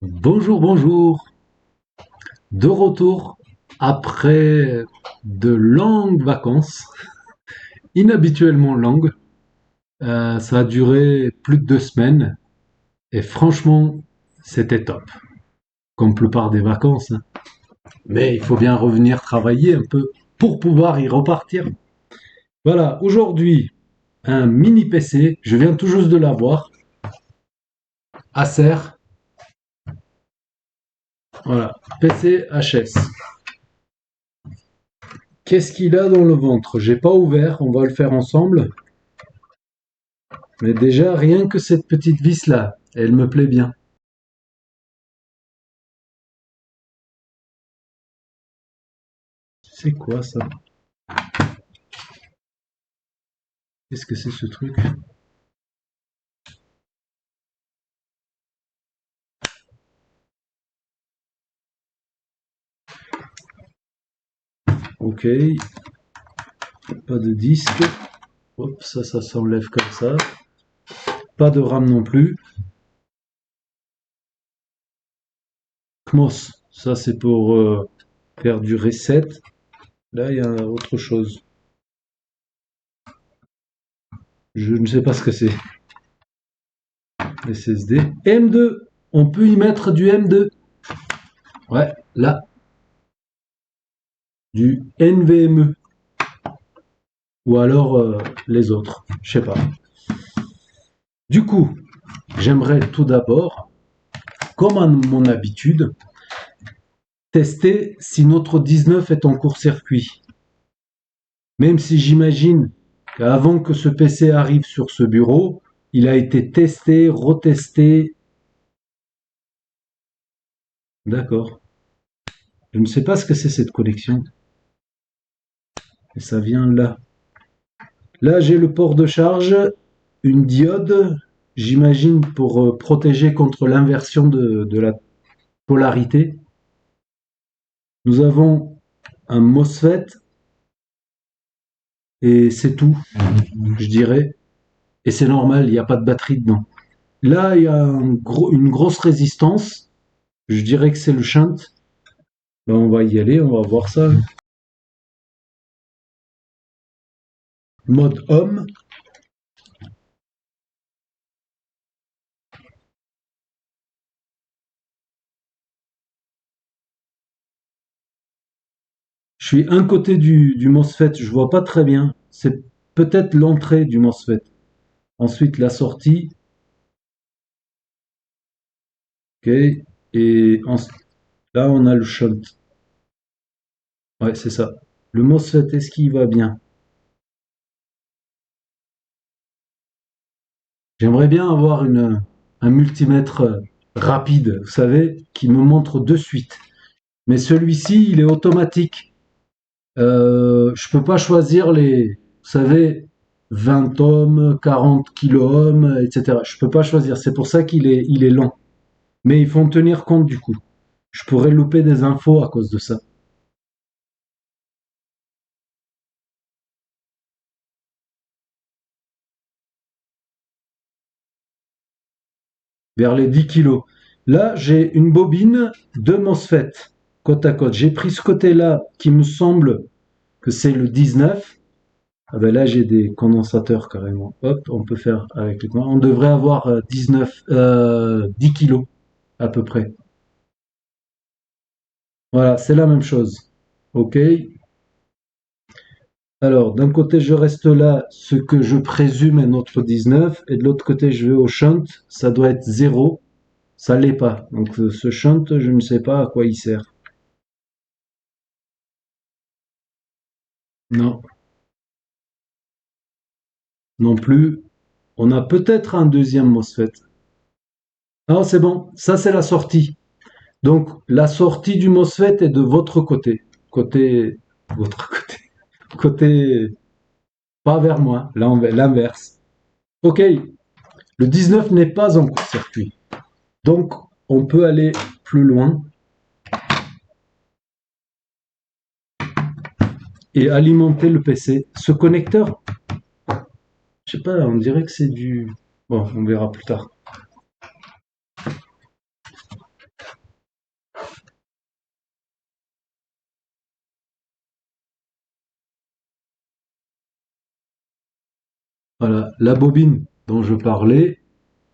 Bonjour, bonjour. De retour après de longues vacances, inhabituellement longues. Ça a duré plus de 2 semaines et franchement, c'était top. Comme plupart des vacances, hein. Mais il faut bien revenir travailler un peu pour pouvoir y repartir. Voilà, aujourd'hui, un mini PC. Je viens tout juste de l'avoir. Acer. Voilà, PC HS. Qu'est-ce qu'il a dans le ventre? J'ai pas ouvert, on va le faire ensemble. Mais déjà, rien que cette petite vis-là, elle me plaît bien. C'est quoi ça? Qu'est-ce que c'est ce truc? Ok, pas de disque. Hop, ça s'enlève comme ça. Pas de RAM non plus. CMOS, ça c'est pour faire du reset. Là, il y a autre chose. Je ne sais pas ce que c'est. SSD. M2, on peut y mettre du M2. Ouais, là, du NVMe. Ou alors les autres. Je sais pas. Du coup, j'aimerais tout d'abord, comme à mon habitude, tester si notre 19 est en court-circuit. Même si j'imagine qu'avant que ce PC arrive sur ce bureau, il a été testé, retesté. D'accord. Je ne sais pas ce que c'est cette connexion. Et ça vient là. Là, j'ai le port de charge, une diode, j'imagine pour protéger contre l'inversion de la polarité. Nous avons un MOSFET et c'est tout, je dirais. Et c'est normal, il n'y a pas de batterie dedans. Là, il y a une grosse résistance. Je dirais que c'est le shunt. Ben, on va y aller, on va voir ça. Mode homme. Je suis un côté du MOSFET, je vois pas très bien. C'est peut-être l'entrée du MOSFET. Ensuite, la sortie. Ok. Et là, on a le shunt. Ouais, c'est ça. Le MOSFET, est-ce qu'il va bien? J'aimerais bien avoir un multimètre rapide, vous savez, qui me montre de suite. Mais celui-ci, il est automatique. Je peux pas choisir les, vous savez, 20 ohms, 40 kilo-ohms, etc. Je peux pas choisir. C'est pour ça il est lent. Mais il faut en tenir compte du coup. Je pourrais louper des infos à cause de ça. Vers les 10 kilos. Là, j'ai une bobine de MOSFET côte à côte. J'ai pris ce côté-là qui me semble que c'est le 19. Ah ben là, j'ai des condensateurs carrément. Hop, on peut faire avec les mains. On devrait avoir 19, 10 kilos à peu près. Voilà, c'est la même chose. Ok. Alors, d'un côté, je reste là, ce que je présume est notre 19, et de l'autre côté, je vais au shunt, ça doit être 0, ça l'est pas. Donc, ce shunt, je ne sais pas à quoi il sert. Non, non plus. On a peut-être un deuxième MOSFET. Ah, c'est bon, ça c'est la sortie. Donc, la sortie du MOSFET est de votre côté. Votre côté, côté, pas vers moi, l'inverse. Ok, le 19 n'est pas en court-circuit. Donc, on peut aller plus loin et alimenter le PC. Ce connecteur, je sais pas, on dirait que c'est du... Bon, on verra plus tard. Voilà, la bobine dont je parlais,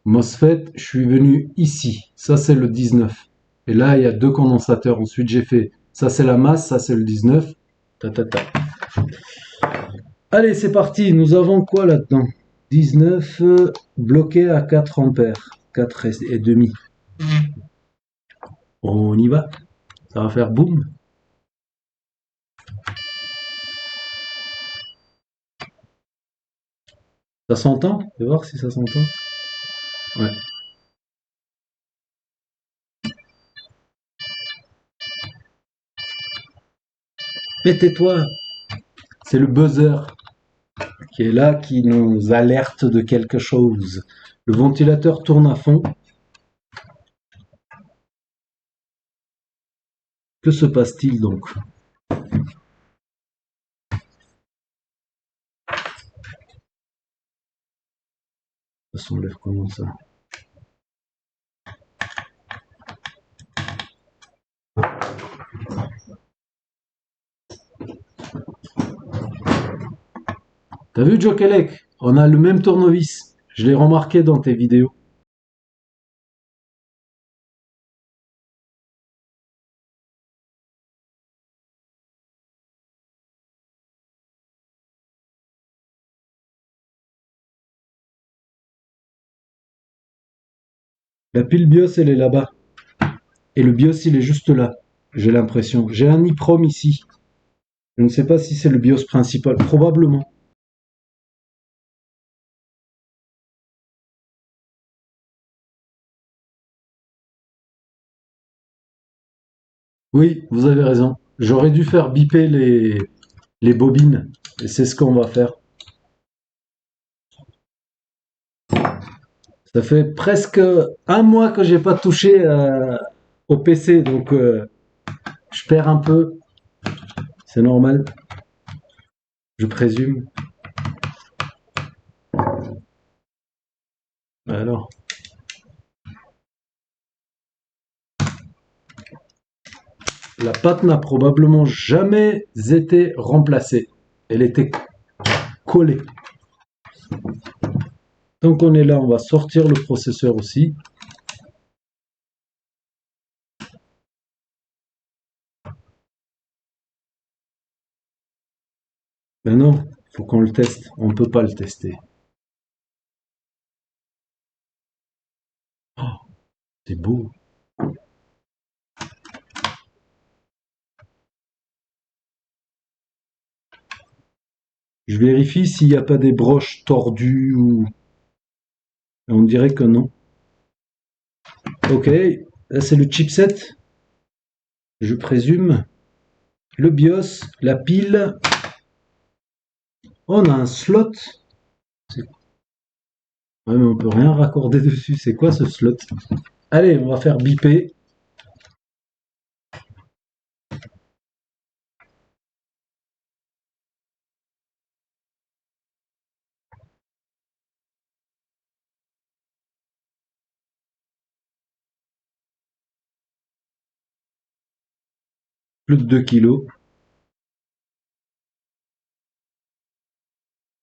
MOSFET, je suis venu ici. Ça, c'est le 19. Et là, il y a deux condensateurs. Ensuite, j'ai fait, ça c'est la masse, ça c'est le 19. Ta, ta, ta. Allez, c'est parti. Nous avons quoi là-dedans? 19 bloqué à 4 ampères. 4 et demi. On y va. Ça va faire boum. Ça s'entend? Je vais voir si ça s'entend. Ouais. Mais tais-toi. C'est le buzzer qui est là, qui nous alerte de quelque chose. Le ventilateur tourne à fond. Que se passe-t-il donc? Ça s'enlève comment ça? T'as vu Jokelek? On a le même tournevis. Je l'ai remarqué dans tes vidéos. La pile BIOS, elle est là-bas. Et le BIOS, il est juste là. J'ai l'impression. J'ai un EEPROM ici. Je ne sais pas si c'est le BIOS principal. Probablement. Oui, vous avez raison. J'aurais dû faire biper les bobines. Et c'est ce qu'on va faire. Ça fait presque un mois que j'ai pas touché au PC, donc je perds un peu. C'est normal, je présume. Alors, la pâte n'a probablement jamais été remplacée. Elle était collée. Tant qu'on est là, on va sortir le processeur aussi. Ben non, il faut qu'on le teste. On ne peut pas le tester. Oh, c'est beau. Je vérifie s'il n'y a pas des broches tordues ou... On dirait que non. Ok, là c'est le chipset, je présume. Le BIOS, la pile. On a un slot. Ouais, mais on peut rien raccorder dessus. C'est quoi ce slot? Allez, on va faire biper. Plus de 2 kilos.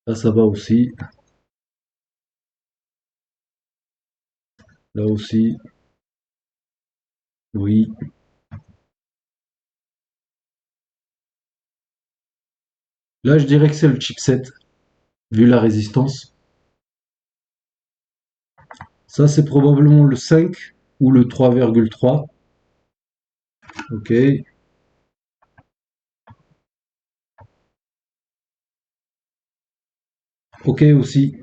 Là, ça va aussi. Là aussi. Oui. Là, je dirais que c'est le chipset, vu la résistance. Ça, c'est probablement le 5 ou le 3,3. Ok. Ok aussi.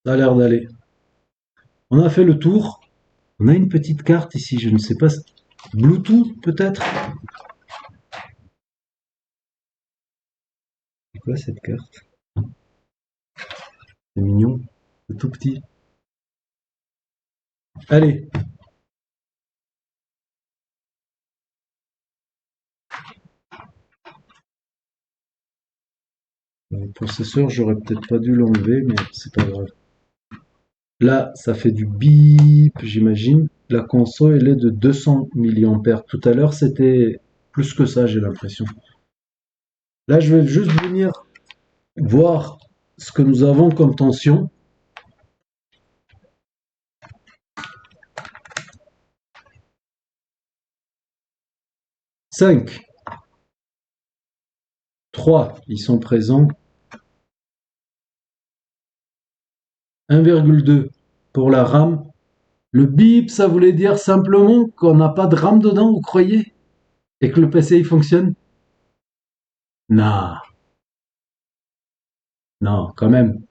Ça a l'air d'aller. On a fait le tour. On a une petite carte ici, je ne sais pas. Bluetooth peut-être? C'est quoi cette carte? C'est mignon. C'est tout petit. Allez. Le processeur, j'aurais peut-être pas dû l'enlever, mais c'est pas grave. Là, ça fait du bip, j'imagine. La console, elle est de 200 milliampères. Tout à l'heure, c'était plus que ça, j'ai l'impression. Là, je vais juste venir voir ce que nous avons comme tension. 5, 3, ils sont présents. 1,2 pour la RAM. Le bip, ça voulait dire simplement qu'on n'a pas de RAM dedans, vous croyez? Et que le PC il fonctionne? Non, non, quand même.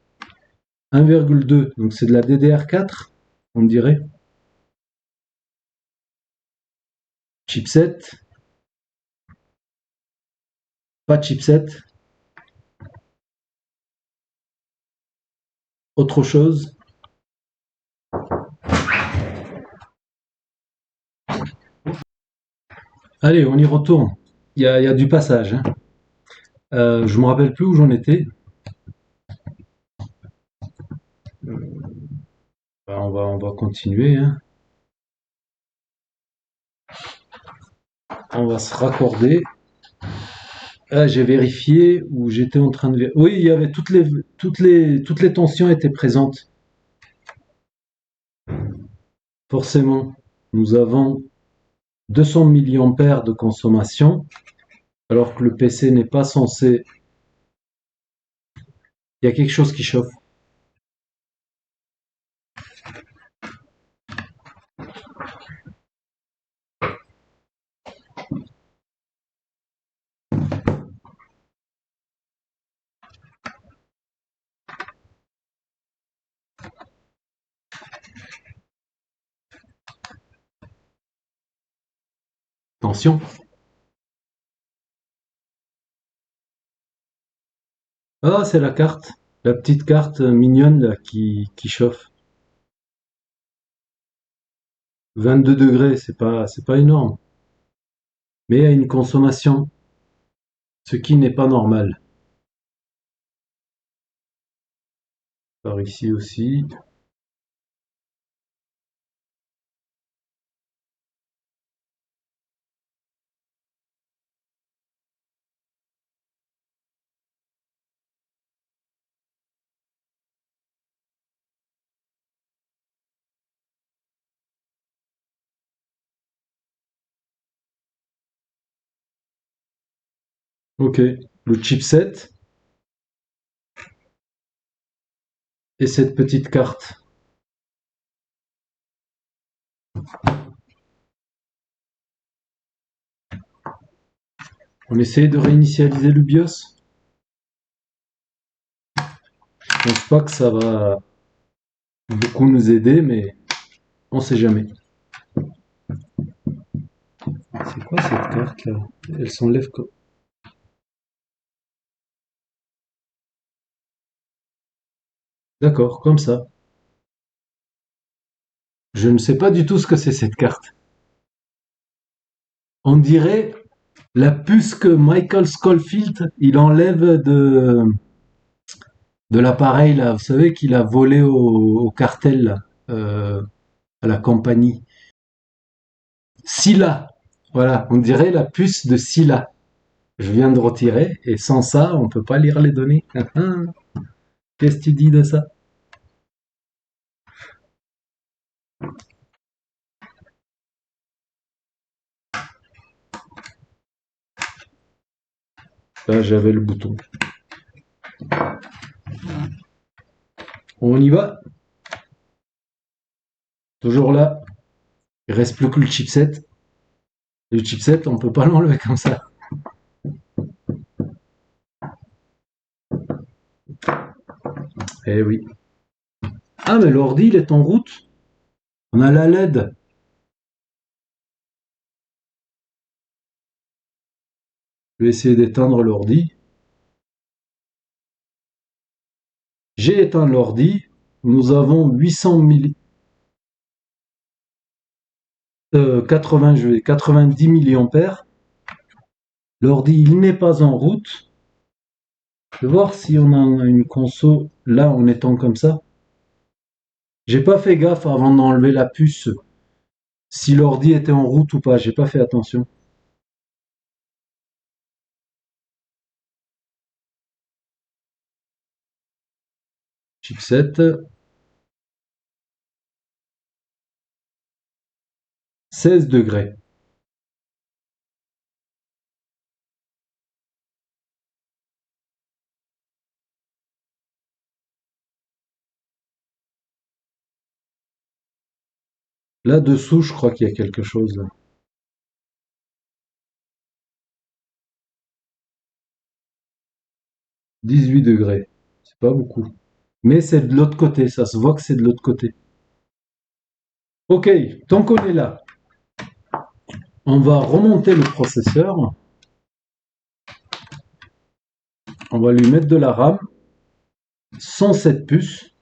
1,2, donc c'est de la DDR4, on dirait. Chipset, pas de chipset, autre chose. Allez, on y retourne. Il y a du passage, hein. Je me rappelle plus où j'en étais. On va continuer, hein. On va se raccorder. Ah, j'ai vérifié où j'étais en train de vérifier. Oui, il y avait toutes les tensions étaient présentes. Forcément, nous avons 200 milliampères de consommation, alors que le PC n'est pas censé. Il y a quelque chose qui chauffe. Attention. Ah, c'est la carte. La petite carte mignonne là, qui chauffe. 22 degrés, c'est pas énorme. Mais à une consommation, ce qui n'est pas normal. Par ici aussi. Ok. Le chipset et cette petite carte. On essaye de réinitialiser le BIOS. Je pense pas que ça va beaucoup nous aider, mais on sait jamais. C'est quoi cette carte là? Elle s'enlève comme. D'accord, comme ça. Je ne sais pas du tout ce que c'est cette carte. On dirait la puce que Michael Scofield il enlève de l'appareil là. Vous savez qu'il a volé au cartel là, à la compagnie. Scylla. Voilà, on dirait la puce de Scylla. Je viens de retirer et sans ça, on peut pas lire les données. Qu'est-ce que tu dis de ça? Là, j'avais le bouton. On y va. Toujours là. Il reste plus que le chipset. Le chipset, on peut pas l'enlever comme ça. Eh oui. Ah, mais l'ordi, il est en route. On a la LED. Je vais essayer d'éteindre l'ordi. J'ai éteint l'ordi. Nous avons 800 000, 90 milliampères. L'ordi, il n'est pas en route. Je vais voir si on a une conso là en étant comme ça. J'ai pas fait gaffe avant d'enlever la puce si l'ordi était en route ou pas. J'ai pas fait attention. chipset, 16 degrés. Là-dessous, je crois qu'il y a quelque chose. 18 degrés. C'est pas beaucoup. Mais c'est de l'autre côté, ça se voit que c'est de l'autre côté. Ok, tant qu'on est là, on va remonter le processeur. On va lui mettre de la RAM sans cette puce.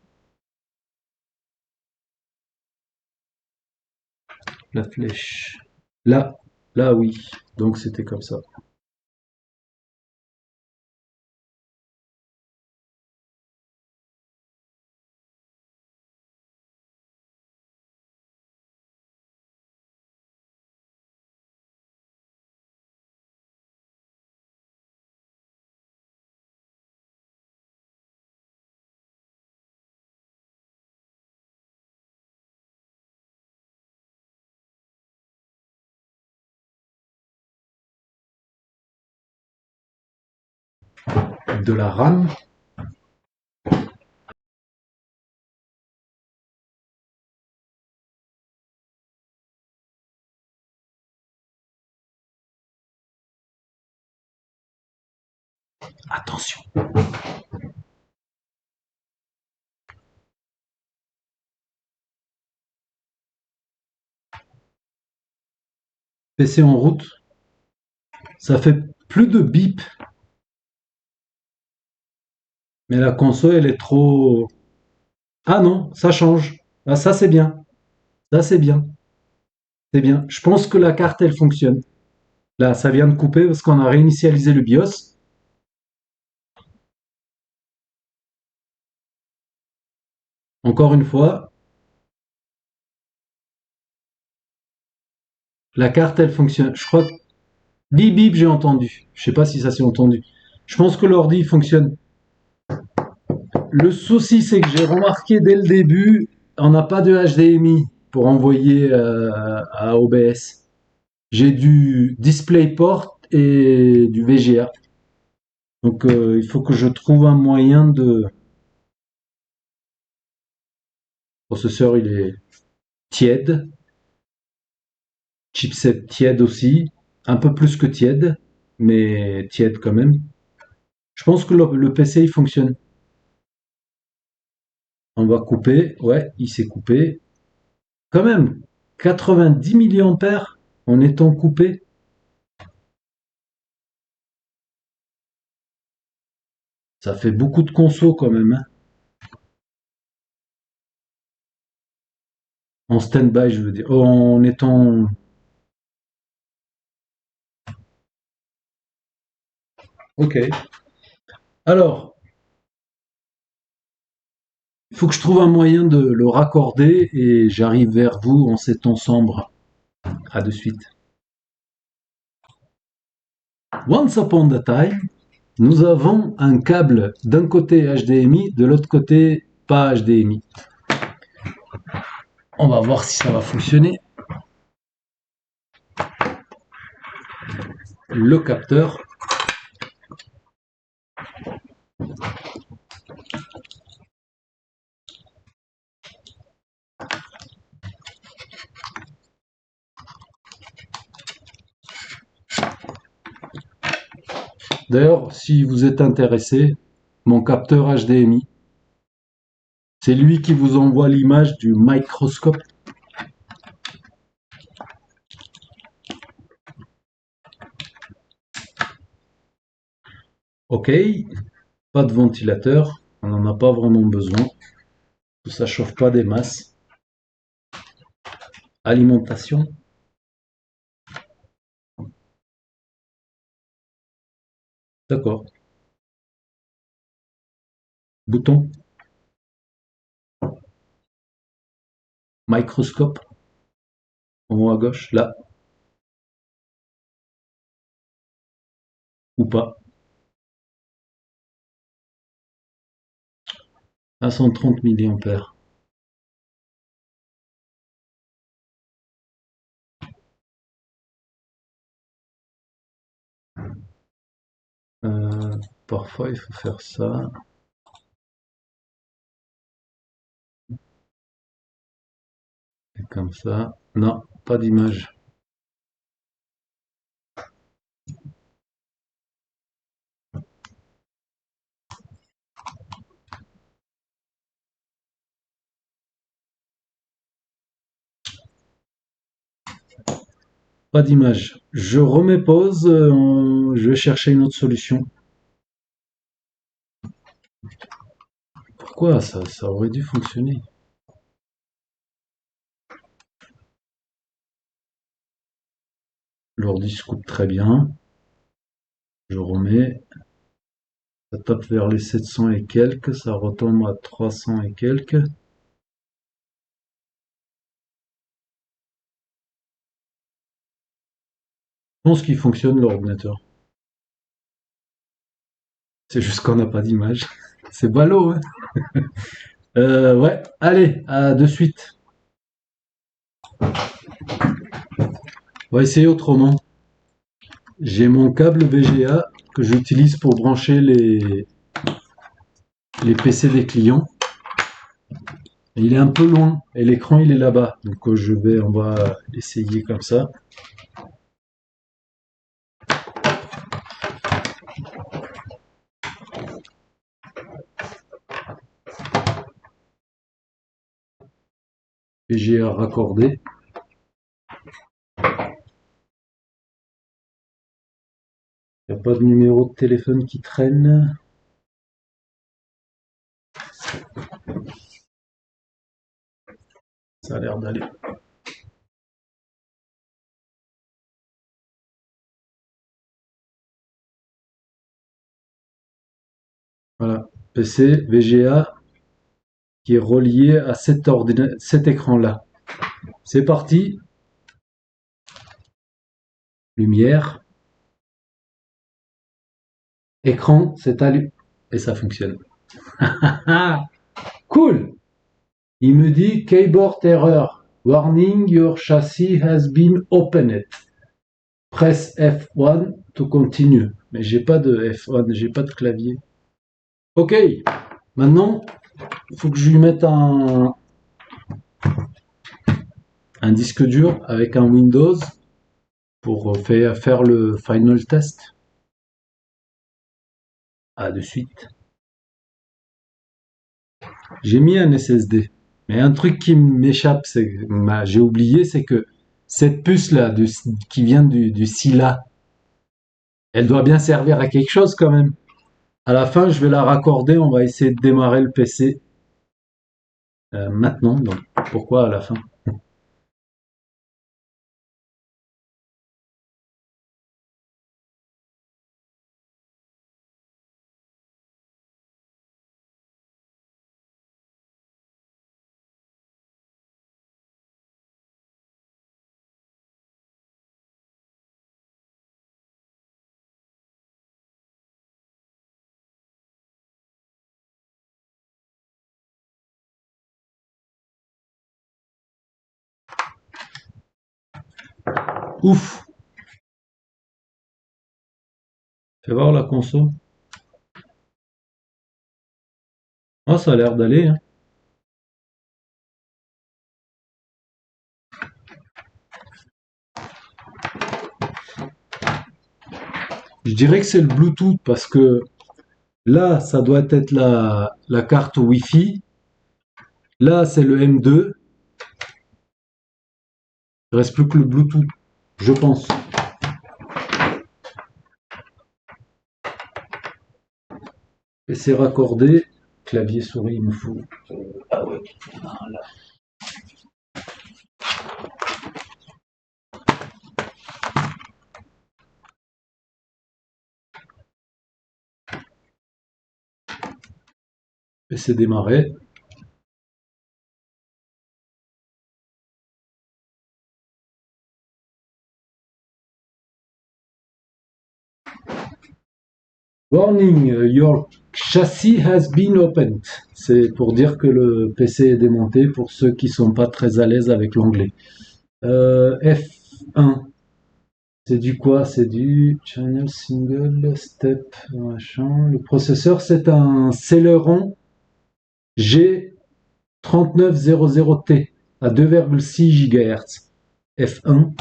La flèche. Là, là oui. Donc c'était comme ça. De la RAM. Attention. PC en route. Ça fait plus de bip. Mais la console, elle est trop... Ah non, ça change. Ah, ça c'est bien. Ça c'est bien. C'est bien. Je pense que la carte, elle fonctionne. Là, ça vient de couper parce qu'on a réinitialisé le BIOS. Encore une fois, la carte, elle fonctionne. Je crois que bip bip, j'ai entendu. Je sais pas si ça s'est entendu. Je pense que l'ordi fonctionne. Le souci, c'est que j'ai remarqué dès le début, on n'a pas de HDMI pour envoyer à OBS. J'ai du DisplayPort et du VGA. Donc il faut que je trouve un moyen de... Le processeur, il est tiède. Chipset tiède aussi. Un peu plus que tiède, mais tiède quand même. Je pense que le PC, il fonctionne. On va couper. Ouais, il s'est coupé. Quand même, 90 milliampères en étant coupé. Ça fait beaucoup de conso quand même, hein. En stand-by, je veux dire. Oh, en étant... Ok. Alors, il faut que je trouve un moyen de le raccorder et j'arrive vers vous en ces temps sombres. À de suite. Once upon a time, nous avons un câble d'un côté HDMI, de l'autre côté pas HDMI. On va voir si ça va fonctionner. Le capteur. D'ailleurs, si vous êtes intéressé, mon capteur HDMI, c'est lui qui vous envoie l'image du microscope. Ok, pas de ventilateur, on n'en a pas vraiment besoin. Ça chauffe pas des masses. Alimentation. D'accord. Bouton. Microscope. En haut à gauche, là. Ou pas. à 130 milliampères. Euh, Parfois, il faut faire ça. Et comme ça. Non, pas d'image. Pas d'image. Je remets pause. Je vais chercher une autre solution. Pourquoi ça aurait dû fonctionner? L'ordi se coupe très bien. Je remets. Ça tape vers les 700 et quelques. Ça retombe à 300 et quelques. Je pense qu'il fonctionne l'ordinateur. C'est juste qu'on n'a pas d'image. C'est ballot, hein. Ouais, allez, à de suite. On va essayer autrement. J'ai mon câble VGA que j'utilise pour brancher les PC des clients. Il est un peu loin et l'écran il est là-bas. Donc on va essayer comme ça. VGA raccordé. Il n'y a pas de numéro de téléphone qui traîne. Ça a l'air d'aller. Voilà. PC VGA qui est relié à cet écran-là. C'est parti. Lumière. Écran, c'est allumé. Et ça fonctionne. Ah, cool. Il me dit keyboard error. Warning, your chassis has been opened. Press F1 to continue. Mais j'ai pas de F1, j'ai pas de clavier. Ok, maintenant, il faut que je lui mette un disque dur avec un Windows pour faire le final test. À de suite. J'ai mis un SSD. Mais un truc qui m'échappe, j'ai oublié, c'est que cette puce là qui vient du SILA, elle doit bien servir à quelque chose quand même. À la fin, je vais la raccorder, on va essayer de démarrer le PC maintenant. Donc pourquoi à la fin? Ouf. Fais voir la console. Ah, ça a l'air d'aller, hein. Je dirais que c'est le Bluetooth parce que là, ça doit être la carte Wi-Fi. Là, c'est le M2. Il ne reste plus que le Bluetooth, je pense. Et c'est raccordé. Clavier souris, il me faut. Ah ouais. Et c'est démarré. Warning, your Chassis has been opened. C'est pour dire que le PC est démonté pour ceux qui sont pas très à l'aise avec l'anglais. F1. C'est du quoi? C'est du channel single step machin. Le processeur, c'est un Celeron G3900T à 2,6 GHz. F1.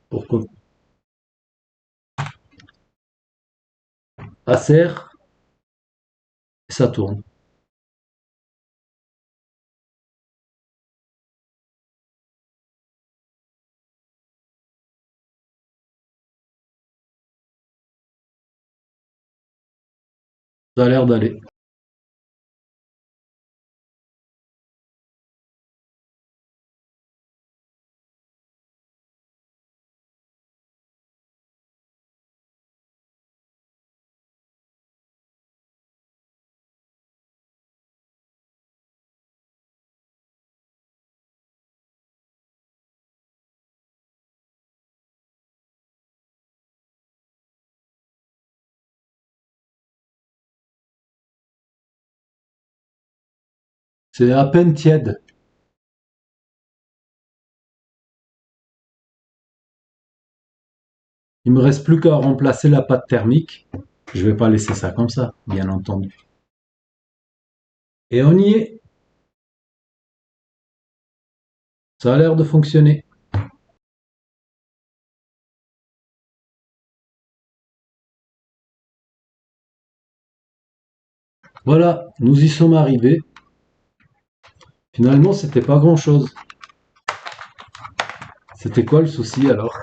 Pourquoi? Acer, ça tourne. Ça a l'air d'aller. C'est à peine tiède. Il me reste plus qu'à remplacer la pâte thermique. Je vais pas laisser ça comme ça, bien entendu. Et on y est. Ça a l'air de fonctionner. Voilà, nous y sommes arrivés. Finalement, c'était pas grand-chose. C'était quoi le souci alors?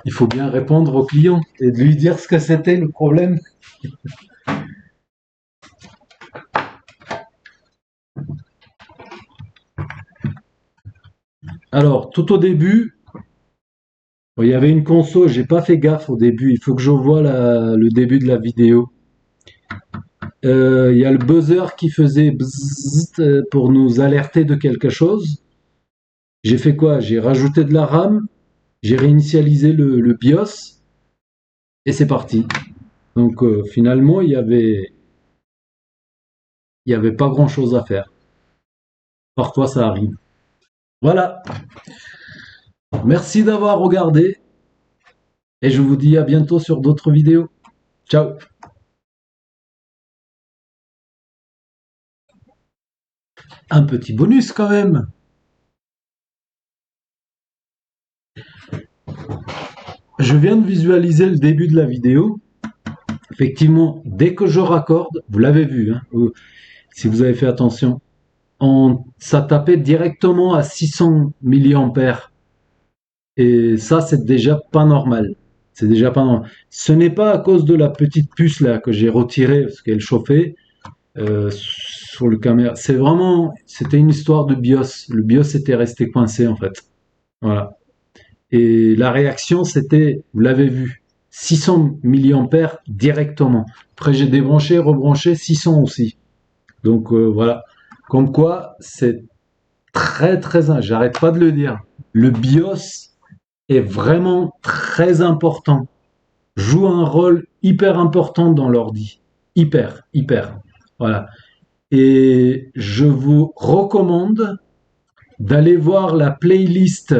Il faut bien répondre au client et de lui dire ce que c'était le problème. Alors, tout au début, il y avait une console, j'ai pas fait gaffe au début, il faut que je vois le début de la vidéo. Il y a le buzzer qui faisait bzzzt pour nous alerter de quelque chose. J'ai fait quoi? J'ai rajouté de la RAM, j'ai réinitialisé le BIOS et c'est parti. Donc finalement, il y avait pas grand-chose à faire. Parfois, ça arrive. Voilà. Merci d'avoir regardé et je vous dis à bientôt sur d'autres vidéos. Ciao. Un petit bonus quand même. Je viens de visualiser le début de la vidéo. Effectivement, dès que je raccorde, vous l'avez vu, hein, si vous avez fait attention, ça tapait directement à 600 milliampères. Et ça, c'est déjà pas normal. C'est déjà pas normal. Ce n'est pas à cause de la petite puce là que j'ai retirée parce qu'elle chauffait sur le caméra. C'était une histoire de BIOS. Le BIOS était resté coincé en fait. Voilà. Et la réaction, c'était, vous l'avez vu, 600 milliampères directement. Après, j'ai débranché, rebranché, 600 aussi. Donc voilà. Comme quoi, c'est j'arrête pas de le dire. Le BIOS est vraiment très important. Joue un rôle hyper important dans l'ordi. Hyper, hyper. Voilà. Et je vous recommande d'aller voir la playlist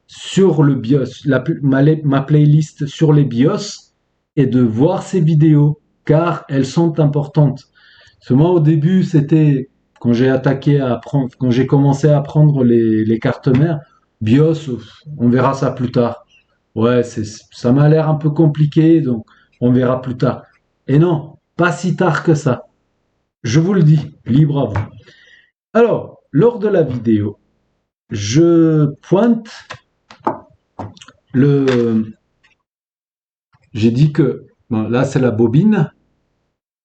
sur le BIOS, ma playlist sur les BIOS et de voir ces vidéos car elles sont importantes. Parce que moi au début c'était quand quand j'ai commencé à apprendre les cartes mères, BIOS, on verra ça plus tard. Ouais, ça m'a l'air un peu compliqué donc on verra plus tard. Et non, pas si tard que ça. Je vous le dis, libre à vous. Alors, lors de la vidéo, je pointe le, j'ai dit que, bon, là c'est la bobine,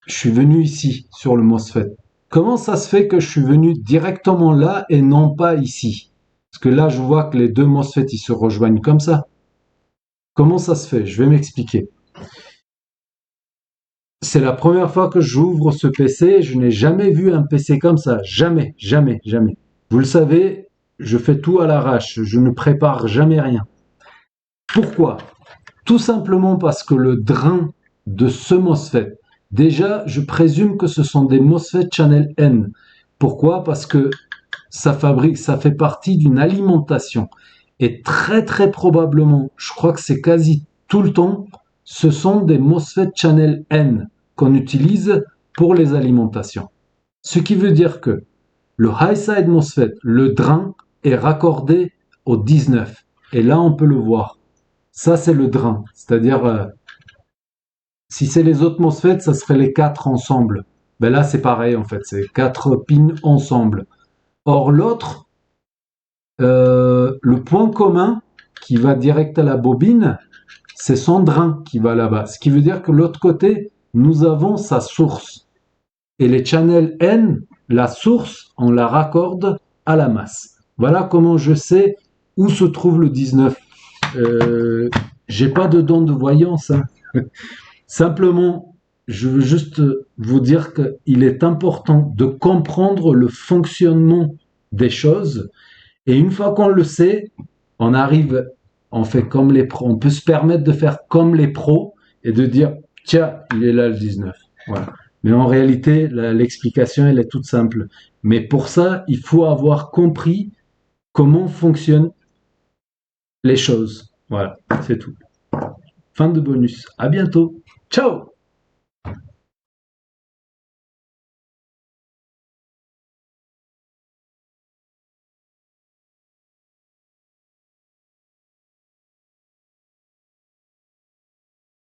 je suis venu ici sur le MOSFET. Comment ça se fait que je suis venu directement là et non pas ici? Parce que là je vois que les deux MOSFET ils se rejoignent comme ça. Comment ça se fait? Je vais m'expliquer. C'est la première fois que j'ouvre ce PC, je n'ai jamais vu un PC comme ça. Jamais, jamais, jamais. Vous le savez, je fais tout à l'arrache, je ne prépare jamais rien. Pourquoi? Tout simplement parce que le drain de ce MOSFET, déjà, je présume que ce sont des MOSFET Channel N. Pourquoi? Parce que ça fait partie d'une alimentation. Et très très probablement, je crois que c'est quasi tout le temps, ce sont des MOSFET Channel N qu'on utilise pour les alimentations. Ce qui veut dire que le high side MOSFET, le drain, est raccordé au 19. Et là, on peut le voir. Ça, c'est le drain. C'est-à-dire, si c'est les autres MOSFET, ça serait les quatre ensemble. Ben là, c'est pareil, en fait. C'est quatre pins ensemble. Or, l'autre, le point commun qui va direct à la bobine, c'est son drain qui va là-bas. Ce qui veut dire que l'autre côté, nous avons sa source. Et les channels N, la source, on la raccorde à la masse. Voilà comment je sais où se trouve le 19. J'ai pas de don de voyance, hein. Simplement, je veux juste vous dire qu'il est important de comprendre le fonctionnement des choses. Et une fois qu'on le sait, on arrive, on fait comme les pros. On peut se permettre de faire comme les pros et de dire, tiens, il est là le 19. Voilà. Mais en réalité, l'explication, elle est toute simple. Mais pour ça, il faut avoir compris comment fonctionnent les choses. Voilà, c'est tout. Fin de bonus. À bientôt. Ciao!